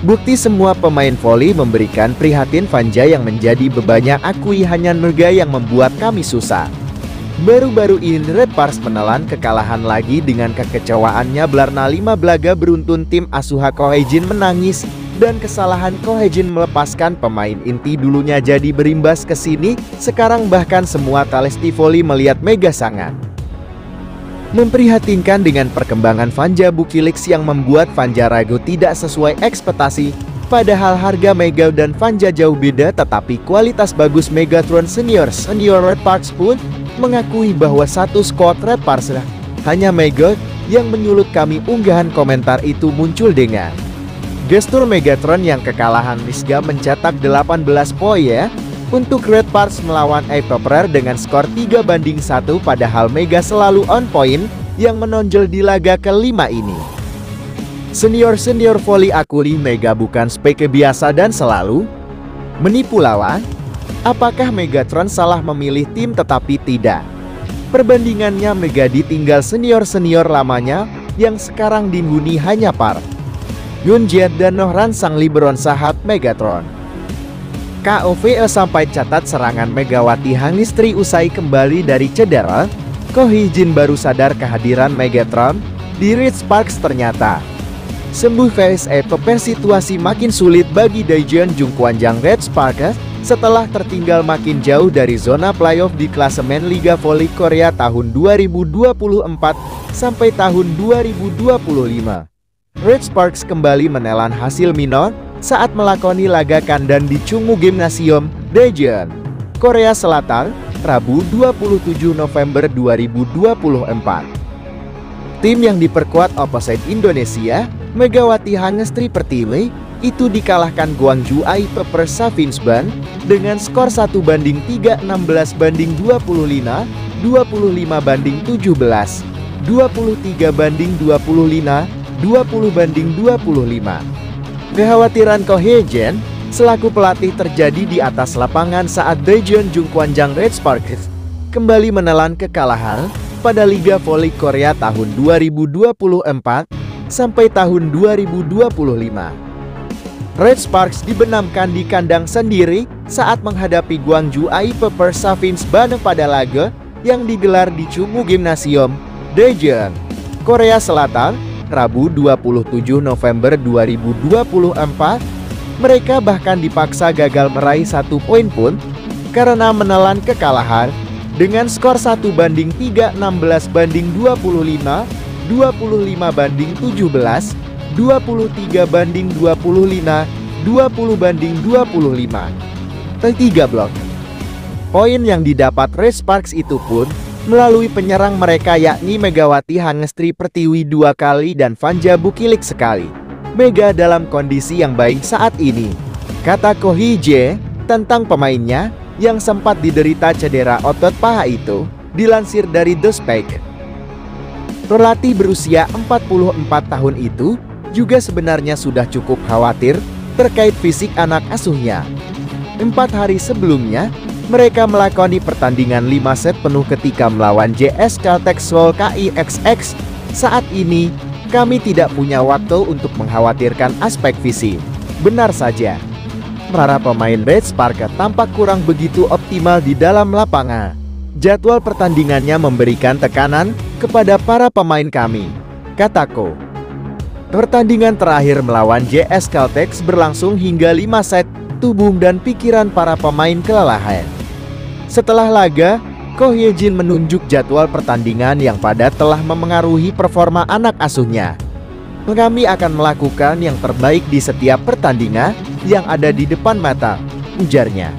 Bukti semua pemain voli memberikan prihatin Vanja yang menjadi bebannya, akui hanya Mega yang membuat kami susah. Baru-baru ini Redpars menelan kekalahan lagi dengan kekecewaannya Blarna 5 laga beruntun tim asuha Kohejin menangis dan kesalahan Kohejin melepaskan pemain inti dulunya jadi berimbas ke sini. Sekarang bahkan semua Talesti Voli melihat Mega sangat memprihatinkan dengan perkembangan Vanja Bukilix yang membuat Vanja ragu tidak sesuai ekspektasi. Padahal harga Mega dan Vanja jauh beda, tetapi kualitas bagus Megatron Senior Redpars pun mengakui bahwa satu squad Redpars hanya Mega yang menyulut kami. Unggahan komentar itu muncul dengan gestur Megatron yang kekalahan Nisga mencetak 18 poin ya untuk Redpars melawan Apeper dengan skor 3-1, padahal Mega selalu on point yang menonjol di laga kelima ini. Senior Voli akui Mega bukan spek biasa dan selalu menipu lawan. Apakah Megatron salah memilih tim? Tetapi tidak. Perbandingannya Mega ditinggal senior lamanya yang sekarang dihuni hanya Par Yunjet dan Nohran sang Libron sahabat Megatron. KOVE sampai catat serangan Megawati Hangistri usai kembali dari cedera. Kohejin baru sadar kehadiran Megatron di Redpars ternyata sembuh. VSA situasi makin sulit bagi Daejeon Jungkwanjang Redpars setelah tertinggal makin jauh dari zona playoff di klasemen Liga Voli Korea tahun 2024 sampai tahun 2025. Redpars kembali menelan hasil minor saat melakoni laga kandang di Chungmu Gymnasium, Daejeon, Korea Selatan, Rabu 27 November 2024. Tim yang diperkuat opposite Indonesia, Megawati Hangestri Pertiwi, itu dikalahkan Gwangju Apeper Savinsban dengan skor 1-3, 16-25, 25-17, 23-25, 20-25. Kekhawatiran Kohejin selaku pelatih terjadi di atas lapangan saat Daejeon Jungkwanjang Redpars kembali menelan kekalahan pada Liga Voli Korea tahun 2024 sampai tahun 2025. Redpars dibenamkan di kandang sendiri saat menghadapi Gwangju Apeper Savinsban pada laga yang digelar di Chungmu Gymnasium, Daejeon, Korea Selatan, Rabu 27 November 2024. Mereka bahkan dipaksa gagal meraih 1 poin pun karena menelan kekalahan dengan skor 1-3, 16-25, 25-17, 23-25, 20-25. Tiga blok poin yang didapat Redpars itu pun melalui penyerang mereka yakni Megawati Hangestri Pertiwi 2 kali dan Vanja Bukilix sekali. Mega dalam kondisi yang baik saat ini, kata Kohije tentang pemainnya yang sempat diderita cedera otot paha itu, dilansir dari The Spike. Pelatih berusia 44 tahun itu juga sebenarnya sudah cukup khawatir terkait fisik anak asuhnya. 4 hari sebelumnya, mereka melakoni pertandingan 5 set penuh ketika melawan JS Caltech Seoul KIXX. Saat ini, kami tidak punya waktu untuk mengkhawatirkan aspek fisik. Benar saja, para pemain Redpars tampak kurang begitu optimal di dalam lapangan. Jadwal pertandingannya memberikan tekanan kepada para pemain kami, kataku. Pertandingan terakhir melawan JS Caltech berlangsung hingga 5 set. Tubuh dan pikiran para pemain kelelahan. Setelah laga, Kohejin menunjuk jadwal pertandingan yang padat telah memengaruhi performa anak asuhnya. Kami akan melakukan yang terbaik di setiap pertandingan yang ada di depan mata, ujarnya.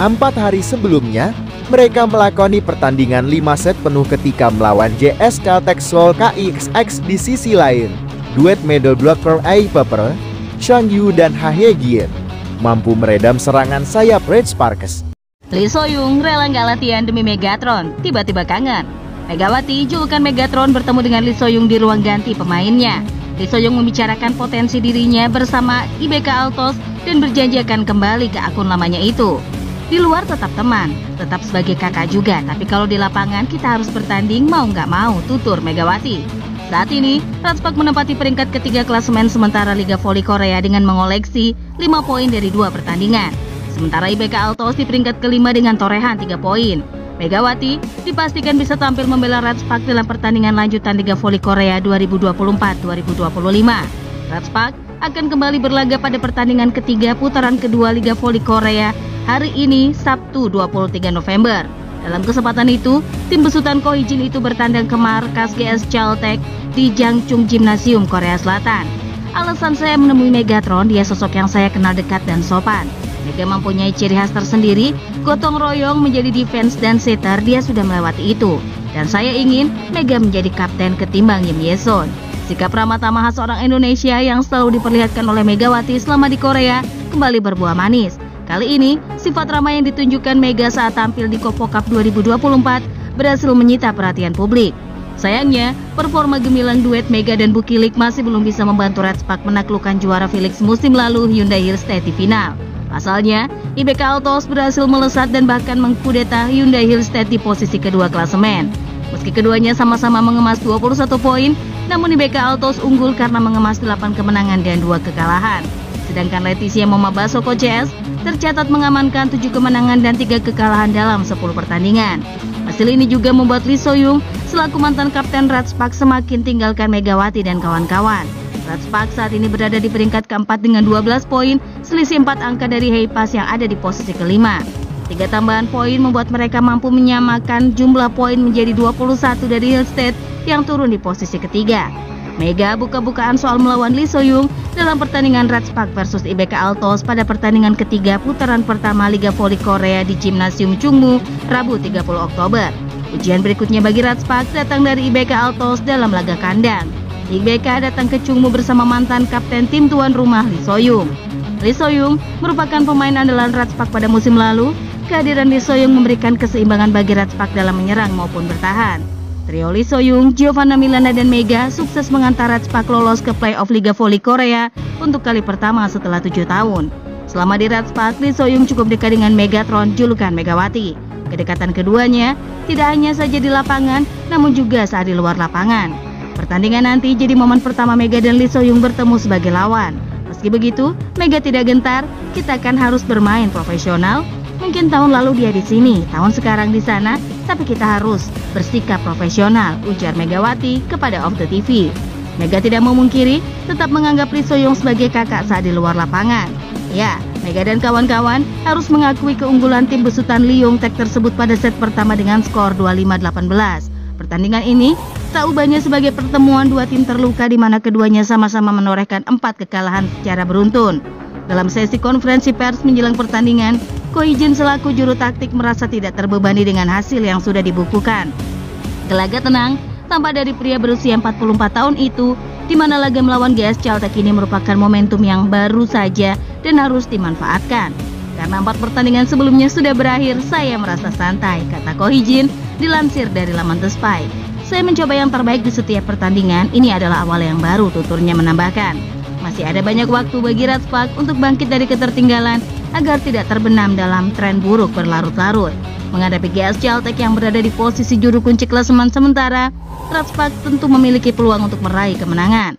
4 hari sebelumnya, mereka melakoni pertandingan 5 set penuh ketika melawan JS Caltech Seoul KIXX. Di sisi lain, duet middle blocker Apeper, Changyu dan Hahegien mampu meredam serangan sayap Redpars. Lee Soyung rela nggak latihan demi Megatron, tiba-tiba kangen. Megawati julukan Megatron bertemu dengan Lee Soyung di ruang ganti pemainnya. Lee Soyung membicarakan potensi dirinya bersama IBK Altos dan berjanji akan kembali ke akun lamanya itu. Di luar tetap teman, tetap sebagai kakak juga, tapi kalau di lapangan kita harus bertanding mau nggak mau, tutur Megawati. Saat ini, Ratspak menempati peringkat ketiga klasemen sementara Liga Voli Korea dengan mengoleksi 5 poin dari 2 pertandingan. Sementara IBK Altos di peringkat kelima dengan torehan 3 poin. Megawati dipastikan bisa tampil membela Ratspak dalam pertandingan lanjutan Liga Voli Korea 2024-2025. Ratspak akan kembali berlaga pada pertandingan ketiga putaran kedua Liga Voli Korea hari ini, Sabtu 23 November. Dalam kesempatan itu, tim besutan Ko Hee-jin itu bertandang ke markas GS Chaltech di Jangchung Gymnasium, Korea Selatan. Alasan saya menemui Megatron, dia sosok yang saya kenal dekat dan sopan. Mega mempunyai ciri khas tersendiri, gotong royong, menjadi defense dan setter, dia sudah melewati itu. Dan saya ingin Mega menjadi kapten ketimbang Yim Ye-sun. Sikap ramah tamah khas orang Indonesia yang selalu diperlihatkan oleh Megawati selama di Korea kembali berbuah manis. Kali ini, sifat ramah yang ditunjukkan Mega saat tampil di Kopo Cup 2024 berhasil menyita perhatian publik. Sayangnya, performa gemilang duet Mega dan Bukilik masih belum bisa membantu Ratspak menaklukkan juara Felix musim lalu Hyundai Hillstead di final. Pasalnya, IBK Altos berhasil melesat dan bahkan mengkudeta Hyundai Hillstead di posisi kedua klasemen. Meski keduanya sama-sama mengemas 21 poin, namun IBK Altos unggul karena mengemas 8 kemenangan dan 2 kekalahan. Sedangkan Leticia Moma Basoko CS tercatat mengamankan 7 kemenangan dan 3 kekalahan dalam 10 pertandingan. Hasil ini juga membuat Lee So-young selaku mantan kapten Ratspak semakin tinggalkan Megawati dan kawan-kawan. Ratspak saat ini berada di peringkat keempat dengan 12 poin, selisih 4 angka dari Heipas yang ada di posisi kelima. 3 tambahan poin membuat mereka mampu menyamakan jumlah poin menjadi 21 dari Hillstead yang turun di posisi ketiga. Mega buka-bukaan soal melawan Lee So-young dalam pertandingan Ratspak versus IBK Altos pada pertandingan ketiga putaran pertama Liga Voli Korea di Gymnasium Chungmu, Rabu 30 Oktober. Ujian berikutnya bagi Ratspak datang dari IBK Altos dalam laga kandang. IBK datang ke Chungmu bersama mantan kapten tim tuan rumah Lee So-young. Lee So-young merupakan pemain andalan Ratspak pada musim lalu. Kehadiran Lee So-young memberikan keseimbangan bagi Ratspak dalam menyerang maupun bertahan. Trio Lee So-young, Giovanna Milana, dan Mega sukses mengantar Ratspak lolos ke playoff Liga Voli Korea untuk kali pertama setelah 7 tahun. Selama di Ratspak, Lee So-young cukup dekat dengan Megatron, julukan Megawati. Kedekatan keduanya tidak hanya saja di lapangan, namun juga saat di luar lapangan. Pertandingan nanti jadi momen pertama Mega dan Lee So-young bertemu sebagai lawan. Meski begitu, Mega tidak gentar, kita kan harus bermain profesional. Mungkin tahun lalu dia di sini, tahun sekarang di sana, tapi kita harus bersikap profesional, ujar Megawati kepada Off The TV. Mega tidak memungkiri, tetap menganggap Lee So-young sebagai kakak saat di luar lapangan. Ya, Mega dan kawan-kawan harus mengakui keunggulan tim besutan Lee Yong-taek tersebut pada set pertama dengan skor 25-18. Pertandingan ini tak ubahnya sebagai pertemuan dua tim terluka di mana keduanya sama-sama menorehkan 4 kekalahan secara beruntun. Dalam sesi konferensi pers menjelang pertandingan, Ko Hee-jin selaku juru taktik merasa tidak terbebani dengan hasil yang sudah dibukukan. Gelagat tenang tampak dari pria berusia 44 tahun itu, di mana laga melawan GS Chaltech ini merupakan momentum yang baru saja dan harus dimanfaatkan. Karena 4 pertandingan sebelumnya sudah berakhir, saya merasa santai, kata Ko Hee-jin dilansir dari laman The Spy. Saya mencoba yang terbaik di setiap pertandingan, ini adalah awal yang baru, tuturnya menambahkan. Masih ada banyak waktu bagi Ratspak untuk bangkit dari ketertinggalan agar tidak terbenam dalam tren buruk berlarut-larut. Menghadapi GS Chaltech yang berada di posisi juru kunci klasemen sementara, Ratspak tentu memiliki peluang untuk meraih kemenangan.